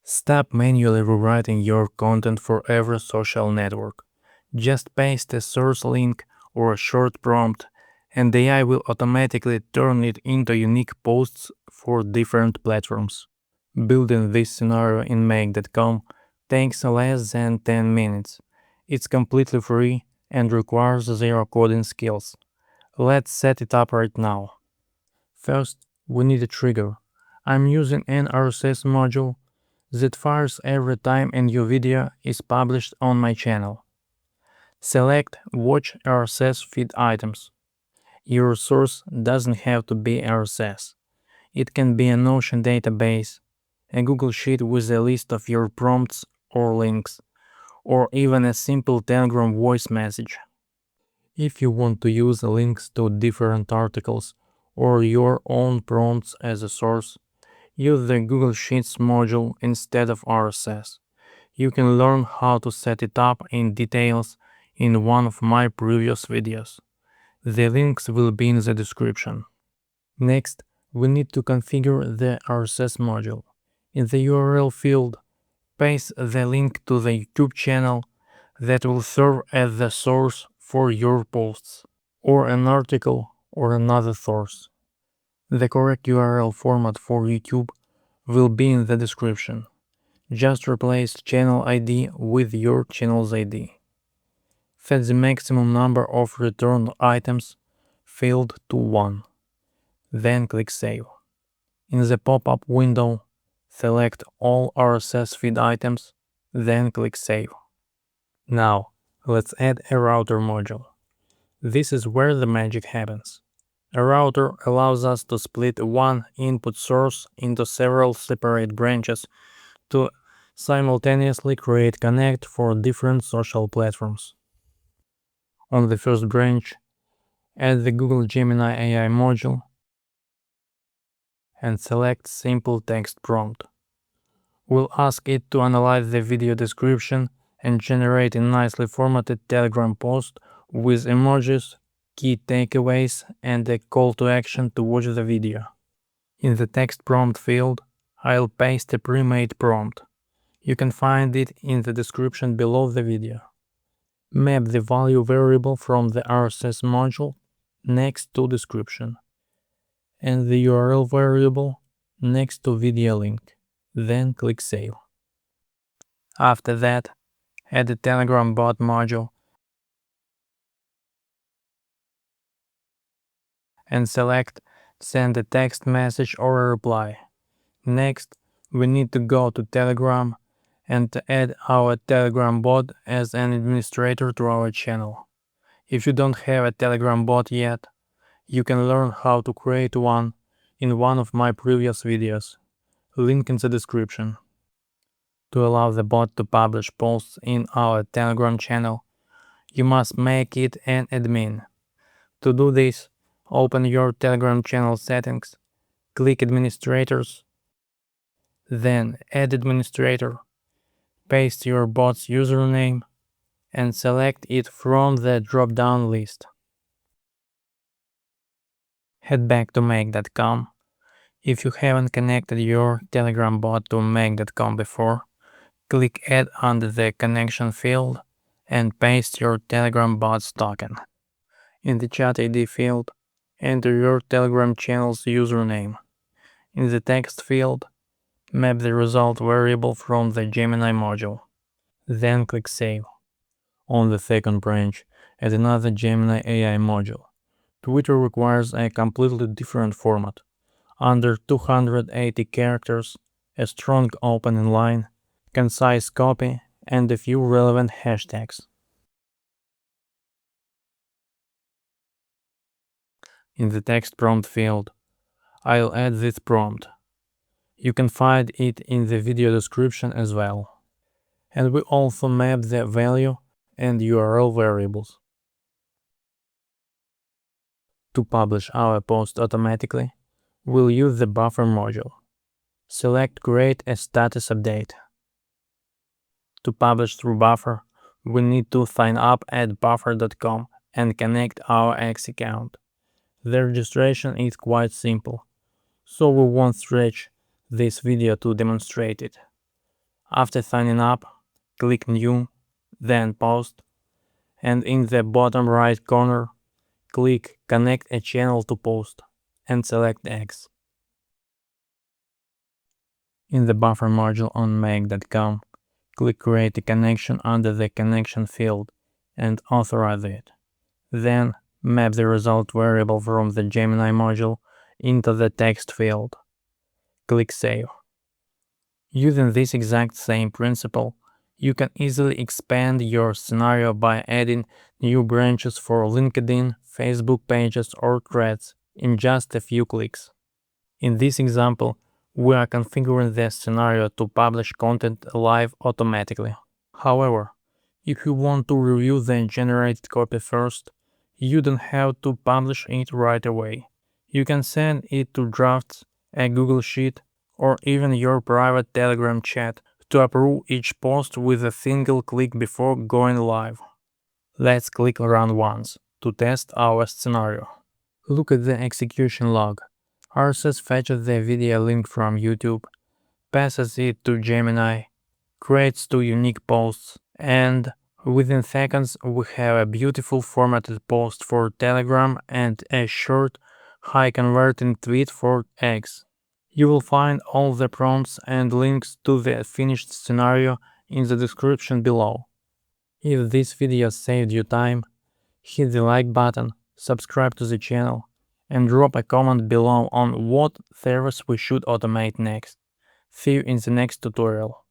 Stop manually rewriting your content for every social network. Just paste a source link or a short prompt, and the AI will automatically turn it into unique posts for different platforms. Building this scenario in Make.com takes less than 10 minutes. It's completely free and requires zero coding skills. Let's set it up right now. First, we need a trigger. I'm using an RSS module that fires every time a new video is published on my channel. Select Watch RSS feed items. Your source doesn't have to be RSS. It can be a Notion database, a Google Sheet with a list of your prompts or links, or even a simple Telegram voice message. If you want to use links to different articles or your own prompts as a source, use the Google Sheets module instead of RSS. You can learn how to set it up in details in one of my previous videos. The links will be in the description. Next, we need to configure the RSS module. In the URL field, paste the link to the YouTube channel that will serve as the source for your posts, or an article or another source. The correct URL format for YouTube will be in the description. Just replace channel ID with your channel's ID. Set the maximum number of returned items field to 1. Then click Save. In the pop-up window, select all RSS feed items, then click Save. Now, let's add a router module. This is where the magic happens. A router allows us to split one input source into several separate branches to simultaneously create connect for different social platforms. On the first branch, add the Google Gemini AI module and select Simple Text Prompt. We'll ask it to analyze the video description and generate a nicely formatted Telegram post with emojis, key takeaways, and a call to action to watch the video. In the text prompt field, I'll paste a pre-made prompt. You can find it in the description below the video. Map the value variable from the RSS module next to description, and the URL variable next to video link. Then click Save. After that, add the Telegram bot module and select Send a text message or a reply. Next, we need to go to Telegram and add our Telegram bot as an administrator to our channel. If you don't have a Telegram bot yet, you can learn how to create one in one of my previous videos. Link in the description. To allow the bot to publish posts in our Telegram channel, you must make it an admin. To do this, open your Telegram channel settings, click Administrators, then Add Administrator, paste your bot's username, and select it from the drop-down list. Head back to Make.com. If you haven't connected your Telegram bot to Make.com before, click Add under the Connection field and paste your Telegram bot's token. In the Chat ID field, enter your Telegram channel's username. In the text field, map the result variable from the Gemini module. Then click Save. On the second branch, add another Gemini AI module. Twitter requires a completely different format. Under 280 characters, a strong opening line, concise copy, and a few relevant hashtags. In the text prompt field, I'll add this prompt. You can find it in the video description as well. And we also map the value and URL variables. To publish our post automatically, we'll use the Buffer module. Select Create a status update. To publish through Buffer, we need to sign up at buffer.com and connect our X account. The registration is quite simple, so we won't stretch this video to demonstrate it. After signing up, click New, then Post, and in the bottom right corner, click Connect a channel to post and select X. In the buffer module on make.com, click Create a connection under the connection field and authorize it. Then, map the result variable from the Gemini module into the text field. Click Save. Using this exact same principle, you can easily expand your scenario by adding new branches for LinkedIn, Facebook pages, or threads in just a few clicks. In this example, we are configuring the scenario to publish content live automatically. However, if you want to review the generated copy first, you don't have to publish it right away. You can send it to drafts, a Google Sheet, or even your private Telegram chat to approve each post with a single click before going live. Let's click Run once to test our scenario. Look at the execution log. RSS fetches the video link from YouTube, passes it to Gemini, creates 2 unique posts, and within seconds we have a beautiful formatted post for Telegram and a short, high-converting tweet for X. You will find all the prompts and links to the finished scenario in the description below. If this video saved you time, hit the like button, subscribe to the channel, and drop a comment below on what service we should automate next. See you in the next tutorial.